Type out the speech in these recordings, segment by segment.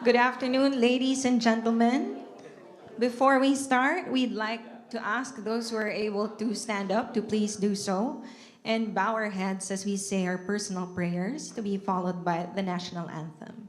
Good afternoon, ladies and gentlemen. Before we start, we'd like to ask those who are able to stand up to please do so and bow our heads as we say our personal prayers to be followed by the national anthem.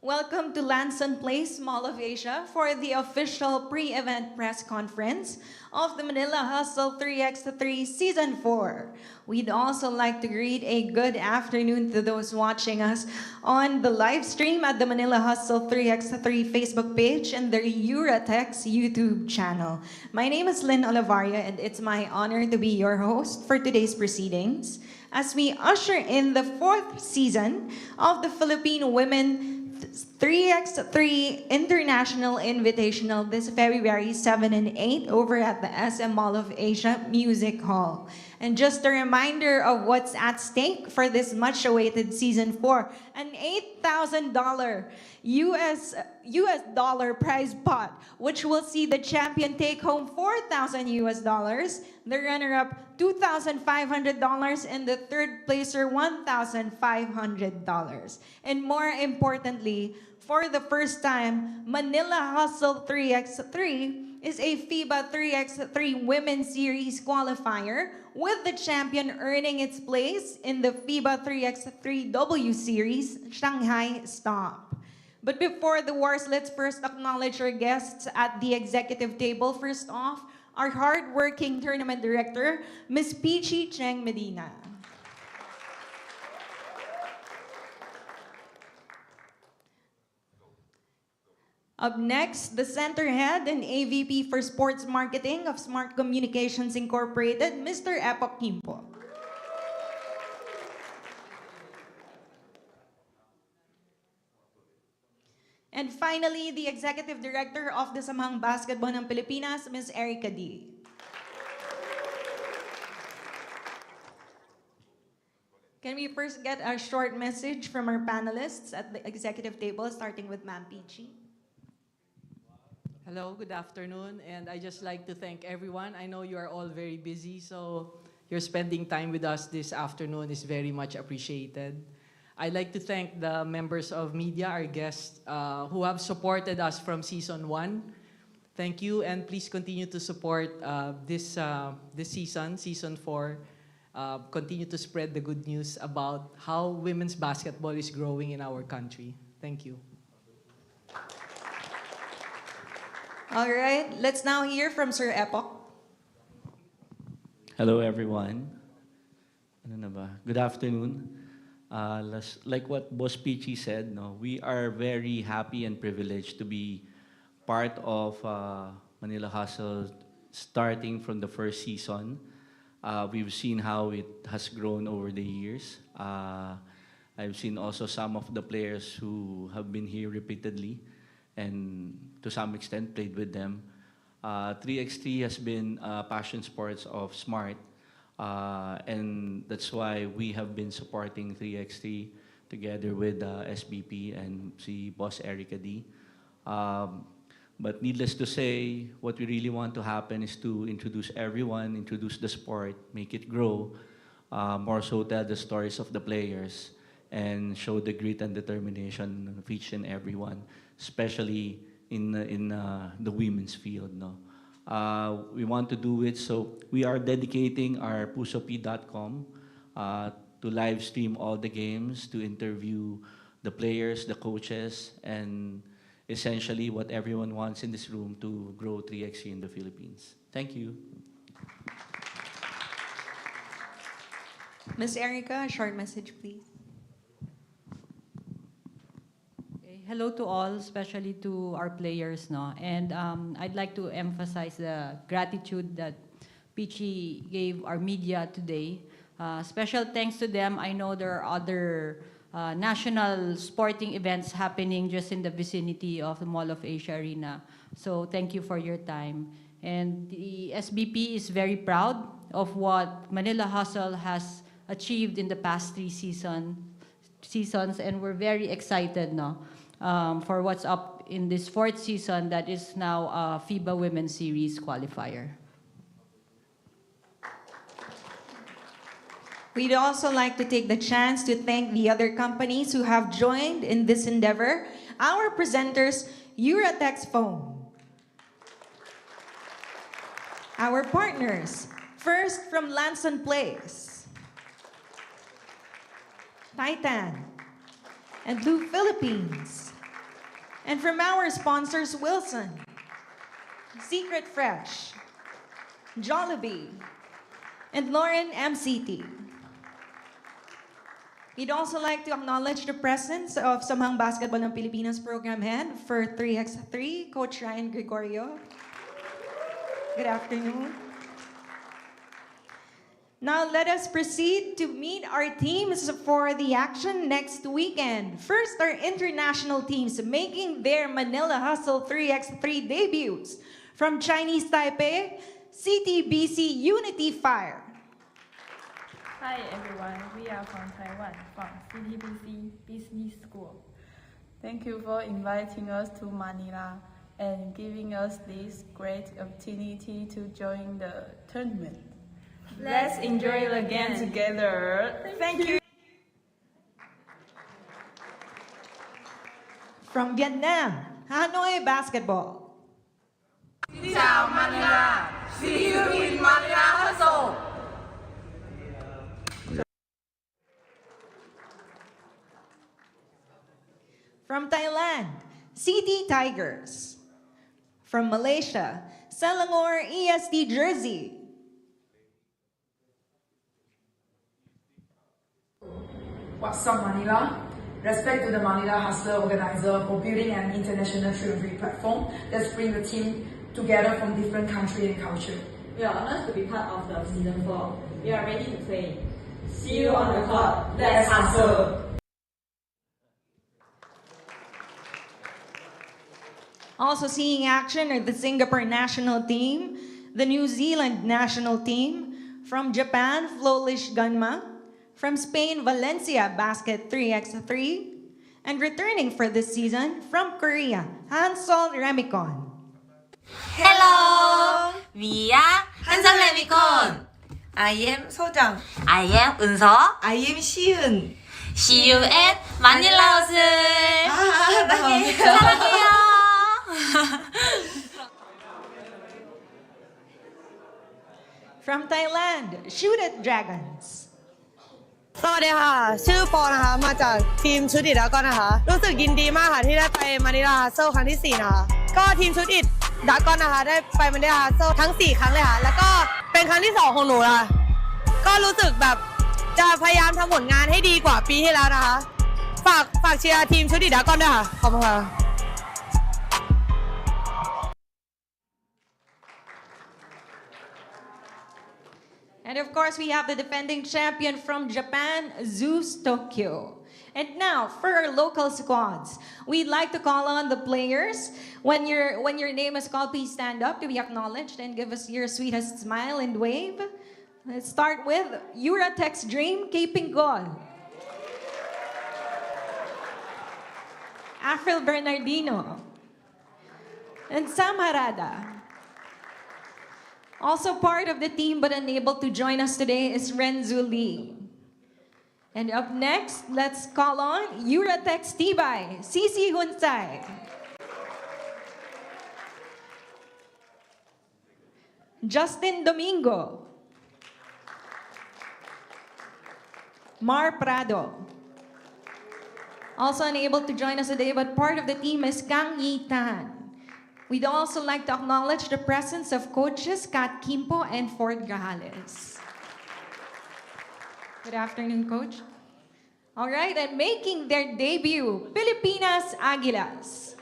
Welcome to Lanson Place, Mall of Asia for the official pre-event press conference of the Manila Hustle 3x3 Season 4. We'd also like to greet a good afternoon to those watching us on the live stream at the Manila Hustle 3x3 Facebook page and the Euratex YouTube channel. My name is Lynn Olivaria and it's my honor to be your host for today's proceedings as we usher in the fourth season of the Philippine Women 3x3 International Invitational this February 7 and 8 over at the SM Mall of Asia Music Hall. And just a reminder of what's at stake for this much-awaited Season 4, an $8,000 US dollar prize pot, which will see the champion take home 4,000 US dollars, the runner-up $2,500, and the third placer $1,500. And more importantly, for the first time, Manila Hustle 3x3 is a FIBA 3x3 Women's Series qualifier, with the champion earning its place in the FIBA 3x3 W Series Shanghai Stop. But before the wars, let's first acknowledge our guests at the executive table. First off, our hard-working tournament director, Ms. Peachy Cheng Medina. Up next, the center head and AVP for Sports Marketing of Smart Communications Incorporated, Mr. Epok Kimpo. And finally, the Executive Director of the Samahang Basketball ng Pilipinas, Ms. Erica D. Can we first get a short message from our panelists at the executive table, starting with Ma'am Peachy? Hello, good afternoon, and I just like to thank everyone. I know you are all very busy, so you're spending time with us this afternoon is very much appreciated. I'd like to thank the members of media, our guests, who have supported us from Season 1. Thank you, and please continue to support this season, Season 4. Continue to spread the good news about how women's basketball is growing in our country. Thank you. All right, let's now hear from Sir Epok. Hello, everyone. Ano na ba? Good afternoon. Like what Boss Peachy said, no, we are very happy and privileged to be part of Manila Hustle starting from the first season. We've seen how it has grown over the years. I've seen also some of the players who have been here repeatedly and to some extent played with them. 3x3 has been passion sports of Smart, and that's why we have been supporting 3x3 together with SBP and si Boss Erica D. But needless to say, what we really want to happen is to introduce everyone, introduce the sport, make it grow, more so tell the stories of the players, and show the grit and determination of each and everyone, especially in the women's field. No? We want to do it, so we are dedicating our pusop.com to live stream all the games, to interview the players, the coaches, and essentially what everyone wants in this room to grow 3x3 in the Philippines. Thank you. Miss Erica, a short message, please. Hello to all, especially to our players, no? And I'd like to emphasize the gratitude that Peachy gave our media today. Special thanks to them. I know there are other national sporting events happening just in the vicinity of the Mall of Asia Arena. So thank you for your time. And the SBP is very proud of what Manila Hustle has achieved in the past 3 seasons, and we're very excited, no? For what's up in this 4th season that is now a FIBA Women's Series qualifier. We'd also like to take the chance to thank the other companies who have joined in this endeavor. Our presenters, Euratex Phone. Our partners, first from Lanson Place, Titan, and Blue Philippines. And from our sponsors, Wilson, Secret Fresh, Jollibee, and Lauren MCT. We'd also like to acknowledge the presence of Samang Basketball ng Pilipinas Program Head for 3x3, Coach Ryan Gregorio. Good afternoon. Now let us proceed to meet our teams for the action next weekend. First, our international teams making their Manila Hustle 3x3 debuts. From Chinese Taipei, CTBC Unity Fire. Hi everyone, we are from Taiwan, from CTBC Business School. Thank you for inviting us to Manila and giving us this great opportunity to join the tournament. Let's enjoy the game together. Thank you. From Vietnam, Hanoi Basketball. Chào Manila. See you in Manila Hustle. From Thailand, City Tigers. From Malaysia, Selangor ESD Jersey. What's up, Manila? Respect to the Manila Hustler organizer for building an international trade platform that's bring the team together from different country and culture. We are honored to be part of the season 4. We are ready to play. See you on the court. Let's hustle! Also seeing action are the Singapore national team, the New Zealand national team, from Japan, Flolish Gunma, from Spain, Valencia Basket 3x3, and returning for this season from Korea, Hansol Remicon. Hello! We are Hansol Remicon. I am Sojang. I am Unso. I am Siun. See you at Manila Hustle. 사랑해요. 사랑해요. From Thailand, Shoot It Dragons. สวัสดีค่ะชื่อปอนะคะมาจากทีมชุดอิฐดราก้อนนะคะรู้สึกยินดีมากค่ะที่ได้ไปมานิลาฮัสเซิลครั้งที่4นะคะก็ทีมชุดอิฐดราก้อนนะคะได้ไปมานิลาฮัสเซิลทั้ง4ครั้งเลยค่ะแล้วก็เป็น เป็นครั้งที่2ของหนูละก็รู้สึกแบบจะพยายามทำผลงานให้ดีกว่าปีที่แล้วนะคะ ฝากเชียร์ทีมชุดดีดราก้อนด้วยค่ะ ขอบคุณค่ะ And of course, we have the defending champion from Japan, Zeus Tokyo. And now, for our local squads, we'd like to call on the players. When your name is called, please stand up to be acknowledged and give us your sweetest smile and wave. Let's start with Uratex Dream, Capingol. Afril Bernardino. And Sam Harada. Also part of the team but unable to join us today is Renzu Lee. And up next, let's call on Uratex Tibay, Cici Hunsay. Justin Domingo. Mar Prado. Also unable to join us today but part of the team is Kang Yi Tan. We'd also like to acknowledge the presence of coaches Kat Kimpo and Ford Grajales. Good afternoon, Coach. All right, and making their debut, Pilipinas Aguilas.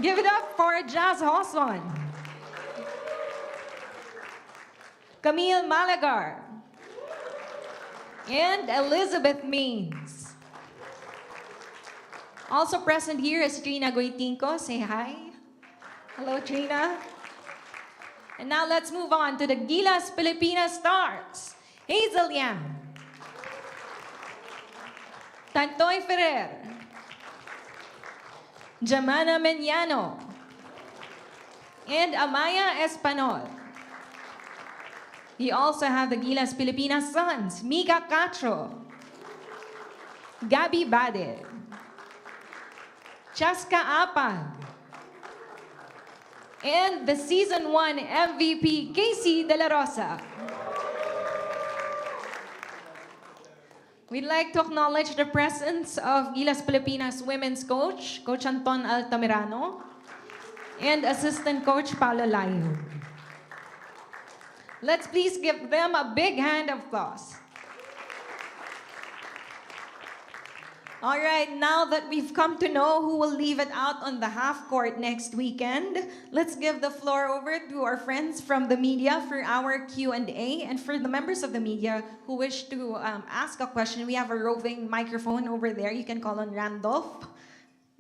Give it up for Jazz Hosson. Camille Malagar. And Elizabeth Means. Also present here is Trina Goitinko. Say hi. Hello, Trina. And now let's move on to the Gilas Pilipinas Stars. Hazel Yang. Tantoy Ferrer. Jamana Menyano. And Amaya Espanol. We also have the Gilas Pilipinas Sons, Mika Castro. Gabi Bade. Chaska Apag. And the Season 1 MVP, Casey De La Rosa. We'd like to acknowledge the presence of Gilas Pilipinas women's coach, Coach Anton Altamirano, and assistant coach Paolo Layo. Let's please give them a big hand of applause. All right, now that we've come to know who will leave it out on the half court next weekend, let's give the floor over to our friends from the media for our Q&A. And for the members of the media who wish to ask a question, we have a roving microphone over there. You can call on Randolph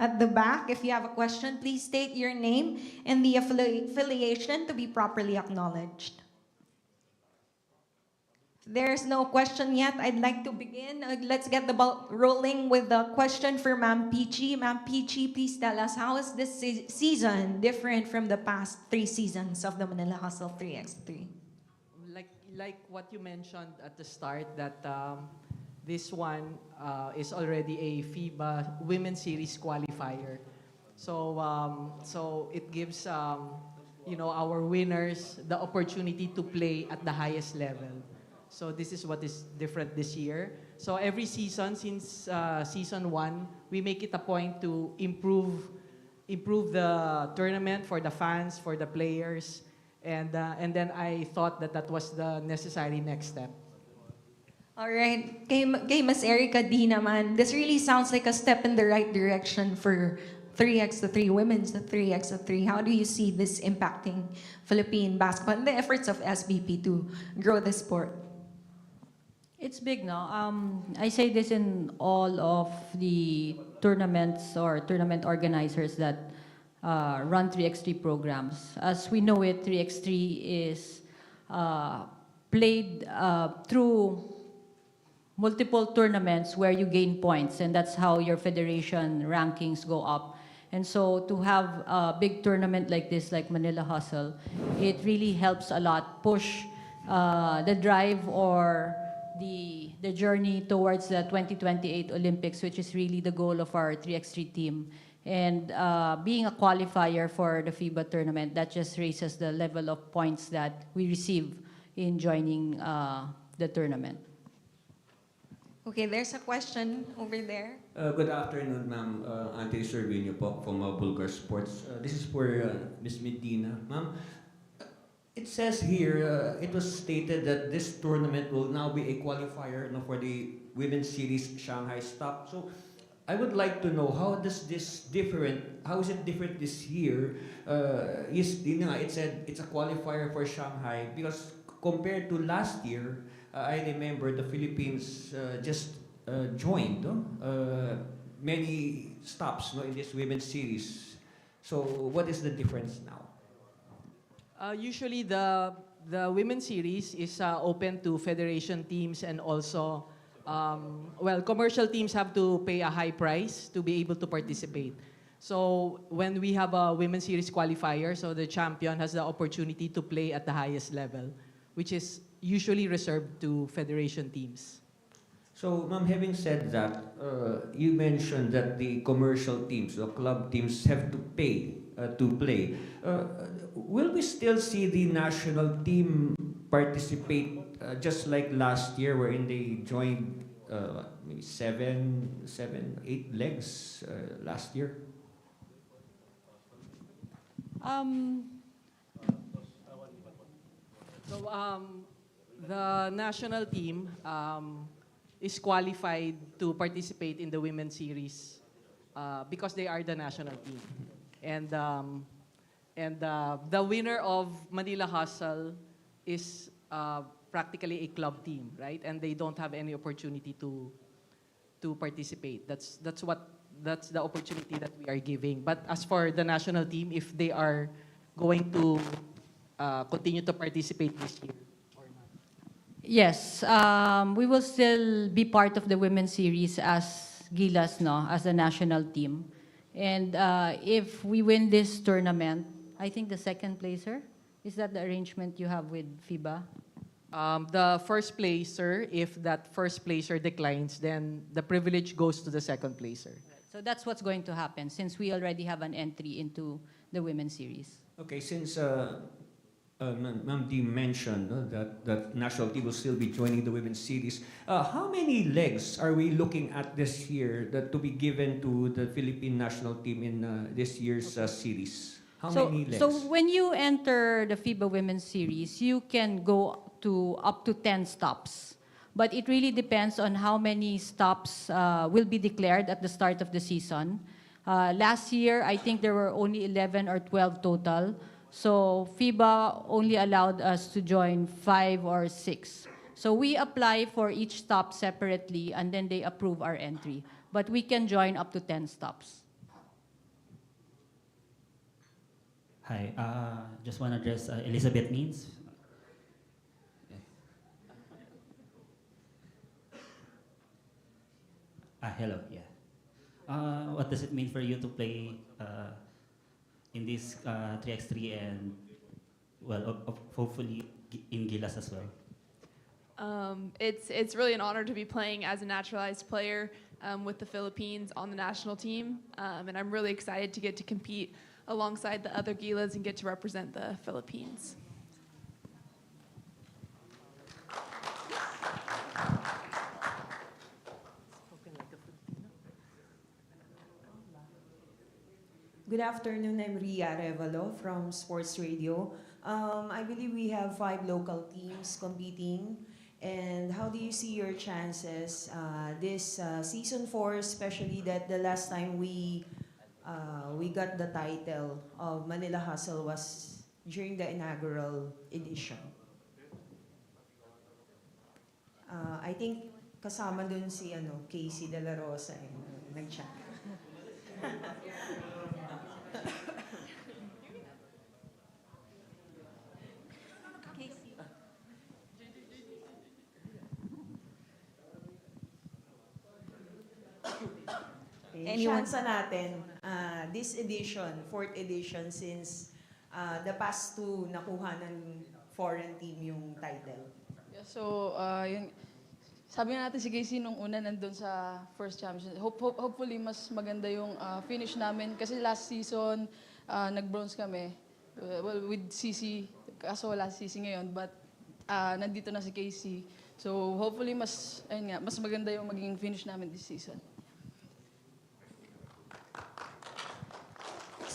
at the back. If you have a question, please state your name and the affiliation to be properly acknowledged. There's no question yet. I'd like to begin. Let's get the ball rolling with the question for Ma'am Peachy. Ma'am Peachy, please tell us, how is this season different from the past 3 seasons of the Manila Hustle 3x3? Like what you mentioned at the start, that this one is already a FIBA Women's Series qualifier. So it gives our winners the opportunity to play at the highest level. So this is what is different this year. So every season, since season 1, we make it a point to improve the tournament for the fans, for the players, and then I thought that was the necessary next step. All right, kay Mas Erica D naman, this really sounds like a step in the right direction for 3x3, women's 3x3. How do you see this impacting Philippine basketball and the efforts of SBP to grow the sport? It's big, no? I say this in all of the tournaments or tournament organizers that run 3x3 programs. As we know it, 3x3 is played through multiple tournaments where you gain points, and that's how your federation rankings go up. And so to have a big tournament like this, like Manila Hustle, it really helps a lot push the drive or the journey towards the 2028 Olympics, which is really the goal of our 3x3 team. And being a qualifier for the FIBA tournament, that just raises the level of points that we receive in joining the tournament. Okay, there's a question over there. Good afternoon, ma'am. Anthony Servinio po from Bulgar Sports. This is for Ms. Medina. Ma'am, it it says here, it was stated that this tournament will now be a qualifier, no, for the Women's Series Shanghai Stop. So I would like to know how does this different? How is it different this year? It said it's a qualifier for Shanghai because compared to last year, I remember the Philippines just joined many stops, no, in this women's series. So what is the difference now? Usually the women's series is open to federation teams and also, commercial teams have to pay a high price to be able to participate. So when we have a women's series qualifier, so the champion has the opportunity to play at the highest level, which is usually reserved to federation teams. So, ma'am, having said that, you mentioned that the commercial teams, the club teams, have to pay to play. Will we still see the national team participate just like last year, wherein they joined maybe seven, 8 legs last year? The national team is qualified to participate in the women's series because they are the national team. And the winner of Manila Hustle is practically a club team, right? And they don't have any opportunity to participate. That's the opportunity that we are giving. But as for the national team, if they are going to continue to participate this year or not? Yes, we will still be part of the women's series as Gilas, no, as a national team. And if we win this tournament, I think the second placer, is that the arrangement you have with FIBA? The first placer, if that first placer declines, then the privilege goes to the second placer. So that's what's going to happen since we already have an entry into the women's series. Okay, since Ma'am Dee mentioned that national team will still be joining the women's series, how many legs are we looking at this year to be given to the Philippine national team in this year's series? How many legs? So when you enter the FIBA Women's Series, you can go to up to 10 stops. But it really depends on how many stops will be declared at the start of the season. Last year, I think there were only 11 or 12 total. So FIBA only allowed us to join 5 or 6. So we apply for each stop separately and then they approve our entry. But we can join up to 10 stops. Hi, just want to address Elizabeth Means. Hello, yeah. What does it mean for you to play in this 3x3 and, well, hopefully in Gilas as well? It's really an honor to be playing as a naturalized player with the Philippines on the national team, and I'm really excited to get to compete alongside the other Gilas and get to represent the Philippines. Good afternoon, I'm Ria Revalo from Sports Radio. I believe we have 5 local teams competing. And how do you see your chances this season 4, especially that the last time we got the title of Manila Hustle was during the inaugural edition? I think kasama dun si Casey De La Rosa nag-chat. Chance natin, this edition, 4th edition, since the past 2 nakuha ng foreign team yung title. Yeah, so, sabi nga natin si Casey nung una nandun sa first championship. Hopefully, mas maganda yung finish namin. Kasi last season, nag-bronze kami. Well, with CC. Kaso wala si CC ngayon. But nandito na si Casey. So, hopefully, mas maganda yung maging finish namin this season.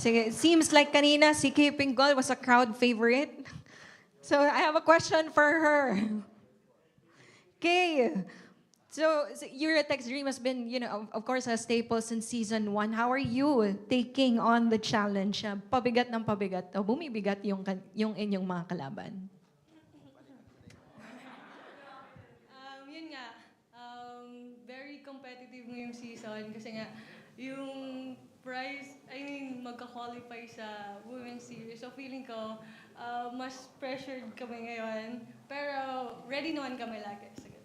Sige, it seems like kanina si Kiping Gold was a crowd favorite. So I have a question for her. Okay. So your text dream has been, of course, a staple since season 1. How are you taking on the challenge? Pabigat ng pabigat. O bumibigat yung inyong mga kalaban? Yun nga, very competitive ngayong season kasi nga yung prize, magka-qualify sa Women's Series. So feeling ko, mas pressured kami ngayon. Pero ready naman kami lagi. Sige.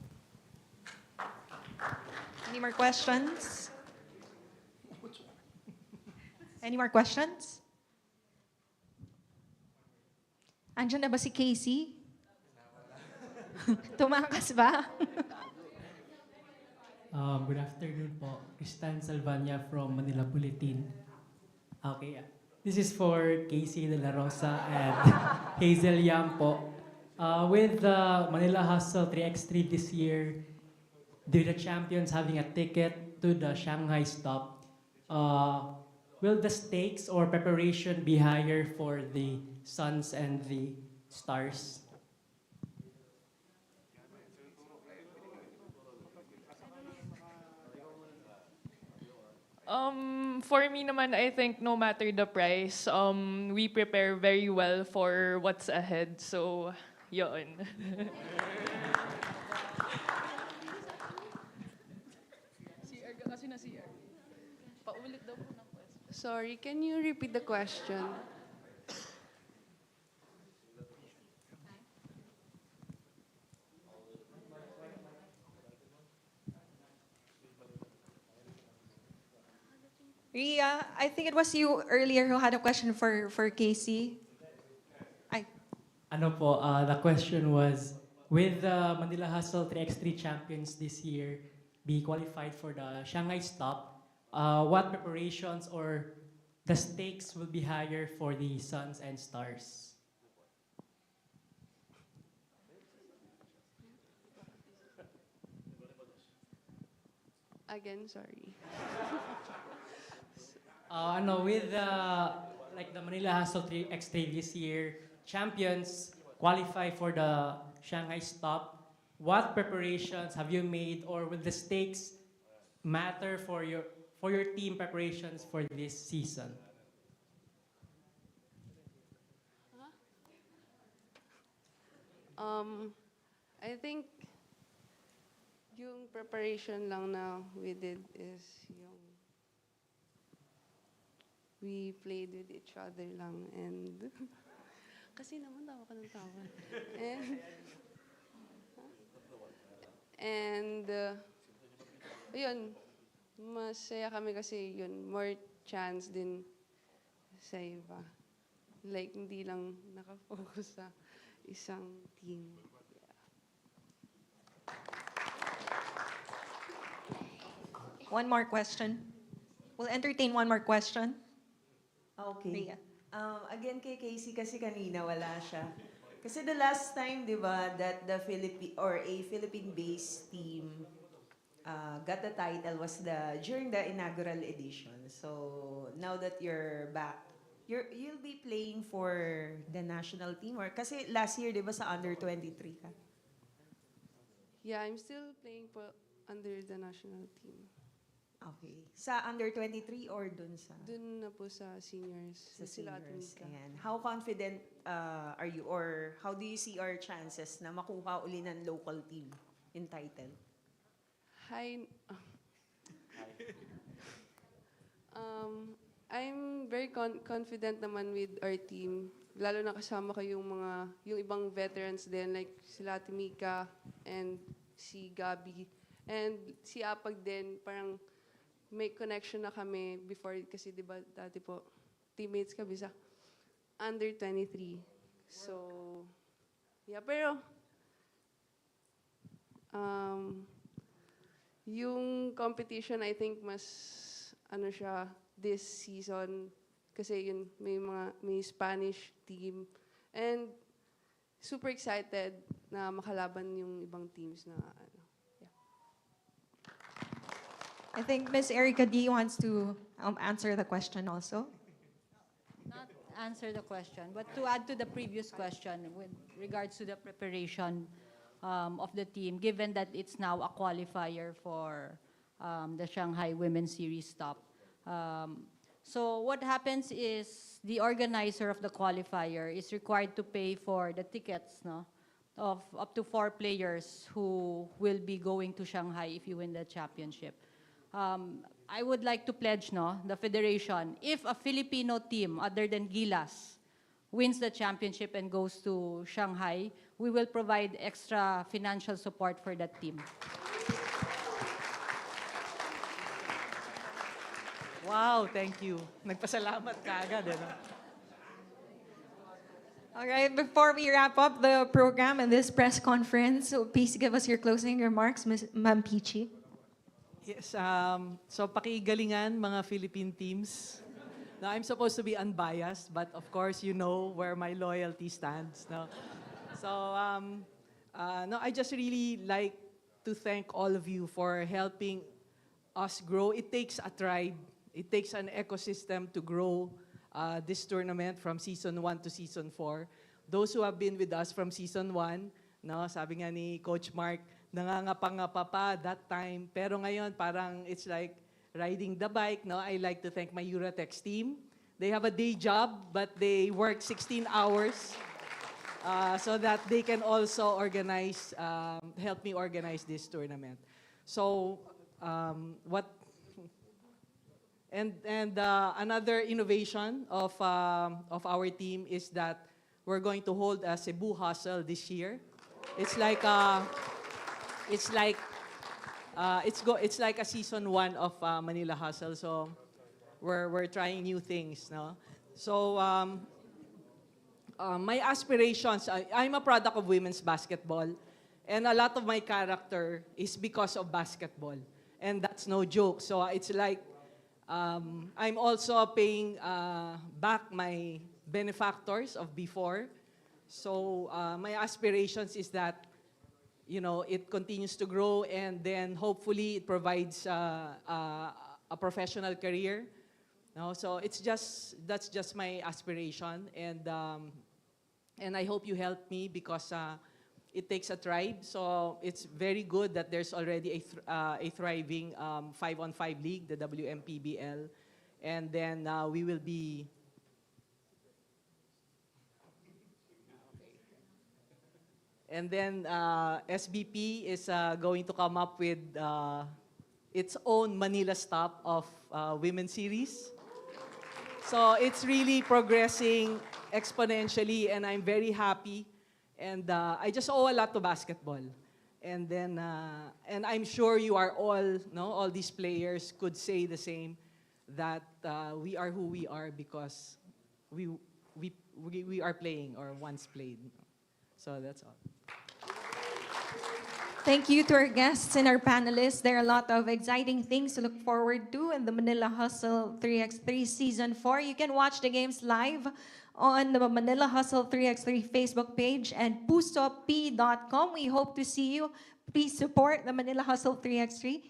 Any more questions? Any more questions? Andiyan na ba si Casey? Tumakas ba? Good afternoon po. Kristan Salvania from Manila Bulletin. Okay, this is for Casey De La Rosa and Hazel Yang po. With the Manila Hustle 3x3 this year, the champions having a ticket to the Shanghai stop, will the stakes or preparation be higher for the Suns and the Stars? For me naman, I think no matter the price, we prepare very well for what's ahead. So, yun. CR kasi na CR. Paulit daw po ng question. Sorry, can you repeat the question? Ria, I think it was you earlier who had a question for Casey. Ano po, the question was, with the Manila Hustle 3x3 champions this year be qualified for the Shanghai stop, what preparations or the stakes will be higher for the Suns and Stars? Again, sorry. With like the Manila Hustle 3x3 this year, champions qualify for the Shanghai stop. What preparations have you made, or will the stakes matter for your team preparations for this season? I think yung preparation lang na we did is yung we played with each other lang and kasi naman tawa ka ng tawa. And yun, masaya kami kasi yun, more chance din sa iba. Like, hindi lang nakafocus sa isang team. One more question. We'll entertain one more question. Okay. Ria. Again kay Casey kasi kanina wala siya. Kasi the last time, di ba, that the Philippine-based team got the title was during the inaugural edition. So now that you're back, you'll be playing for the national team, or kasi last year, di ba, sa under 23 ka? Yeah, I'm still playing under the national team. Okay. Sa under 23 or dun sa? Dun na po sa seniors. Sa seniors. Ayan. How confident are you, or how do you see our chances na makuha uli ng local team in title? I'm very confident naman with our team. Lalo na kasama ko yung ibang veterans din, like sila Timika and si Gabi. And si Apag din, parang may connection na kami before kasi di ba dati po teammates kami sa under 23. So yeah, pero yung competition I think mas siya this season kasi yun may Spanish team and super excited na makalaban yung ibang teams na I think Miss Erica D wants to answer the question also. answer the question, but to add to the previous question with regards to the preparation of the team, given that it's now a qualifier for the Shanghai Women's Series stop. So what happens is the organizer of the qualifier is required to pay for the tickets, no, of up to 4 players who will be going to Shanghai if you win the championship. I would like to pledge, no, the federation, if a Filipino team other than Gilas wins the championship and goes to Shanghai, we will provide extra financial support for that team. Wow, thank you. Nagpasalamat ka agad, eh, no? All right, before we wrap up the program and this press conference, so please give us your closing remarks, Ma'am Peachy. Yes, so pakigalingan mga Philippine teams. Now, I'm supposed to be unbiased, but of course, you know where my loyalty stands. No? So, no, I just really like to thank all of you for helping us grow. It takes a tribe. It takes an ecosystem to grow this tournament from Season 1 to Season 4. Those who have been with us from Season 1, no, sabi nga ni Coach Mark, nangangapa-ngapa pa that time. Pero ngayon, parang it's like riding the bike. No? I like to thank my Eurotex team. They have a day job, but they work 16 hours so that they can also organize, help me organize this tournament. So, another innovation of our team is that we're going to hold a Cebu Hustle this year. It's like it's like a season 1 of Manila Hustle. So we're trying new things, no? So my aspirations, I'm a product of women's basketball, and a lot of my character is because of basketball, and that's no joke. So it's like I'm also paying back my benefactors of before. So my aspirations is that, you know, it continues to grow, and then hopefully it provides a professional career. No, so that's just my aspiration, and I hope you help me because it takes a tribe. So it's very good that there's already a thriving 5-on-5 league, the WMPBL, and then we will be. And then SBP is going to come up with its own Manila stop of Women's Series. So it's really progressing exponentially, and I'm very happy. And I just owe a lot to basketball. And then, and I'm sure you are all, no, all these players could say the same, that we are who we are because we are playing or once played. So that's all. Thank you to our guests and our panelists. There are a lot of exciting things to look forward to in the Manila Hustle 3x3 Season 4. You can watch the games live on the Manila Hustle 3x3 Facebook page and pustop.com. We hope to see you. Please support the Manila Hustle 3x3.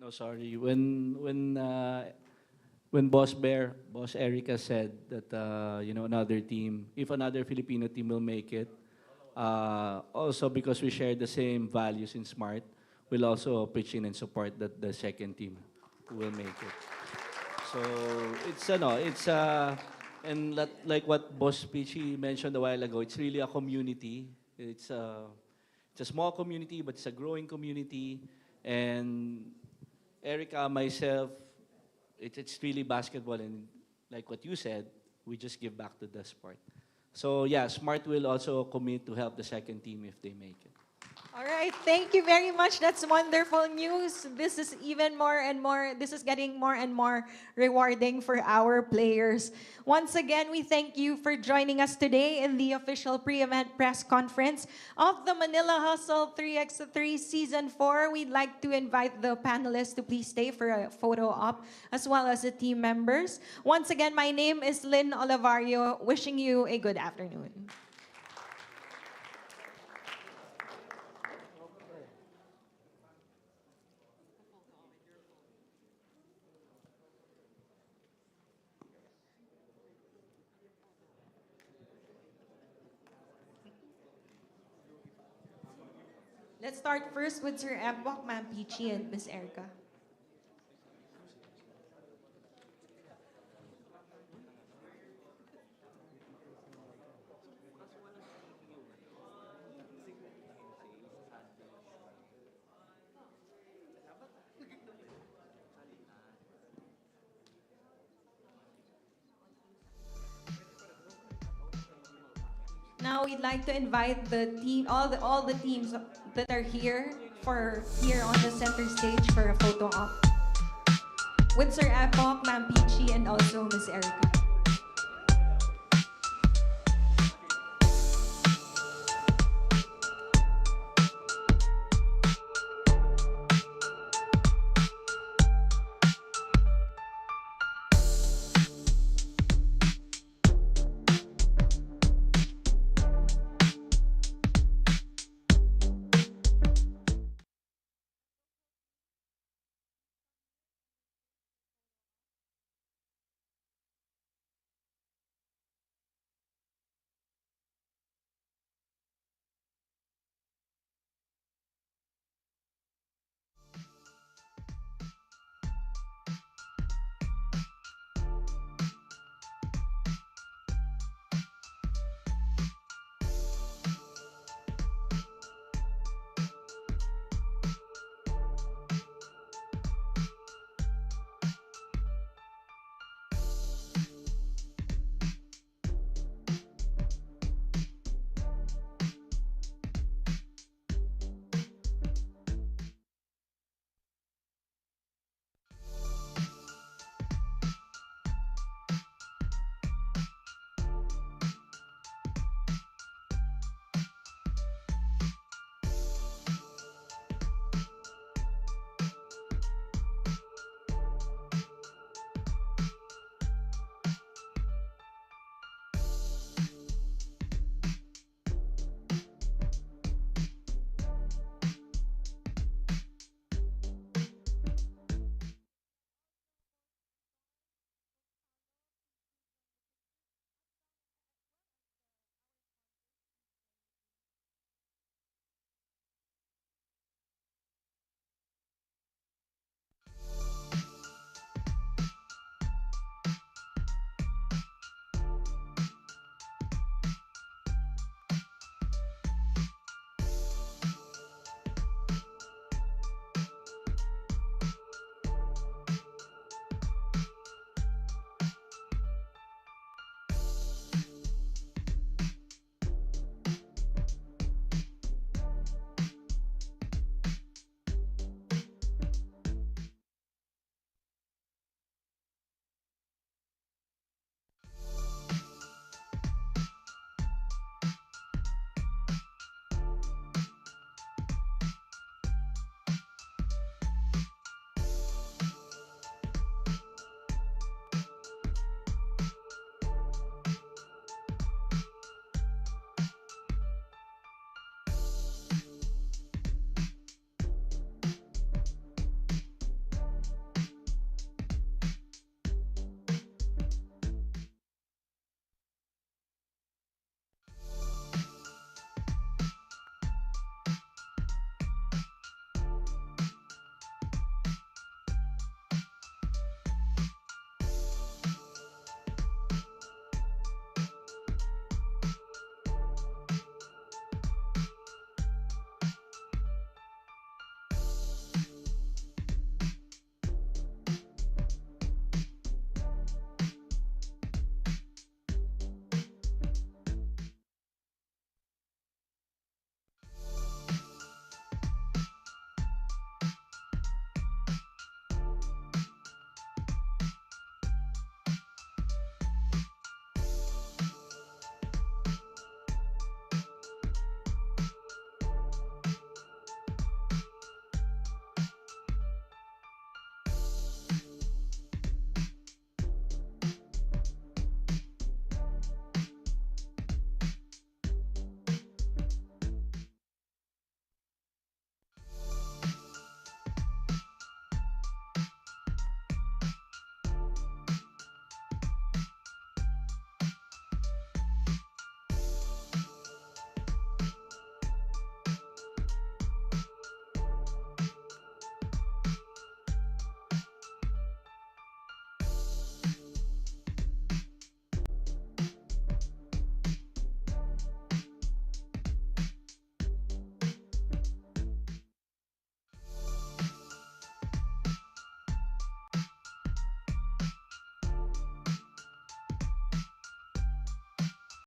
No, sorry. When Boss Erica said that you know, another team, if another Filipino team will make it, also because we share the same values in Smart, we'll also pitch in and support that the second team will make it. So it's and like what Boss Pichi mentioned a while ago, it's really a community. It's a small community, but it's a growing community. And Erica, myself, it's really basketball, and like what you said, we just give back to the sport. So yeah, Smart will also commit to help the second team if they make it. All right, thank you very much. That's wonderful news. This is even more and more, this is getting more and more rewarding for our players. Once again, we thank you for joining us today in the official pre-event press conference of the Manila Hustle 3x3 Season 4. We'd like to invite the panelists to please stay for a photo op, as well as the team members. Once again, my name is Lynn Olivario, wishing you a good afternoon. Let's start first with Sir Epoch, Ma'am Peachy, and Miss Erica. Now we'd like to invite the team, all the teams that are here on the center stage for a photo op with Sir Epoch, Ma'am Peachy, and also Miss Erica.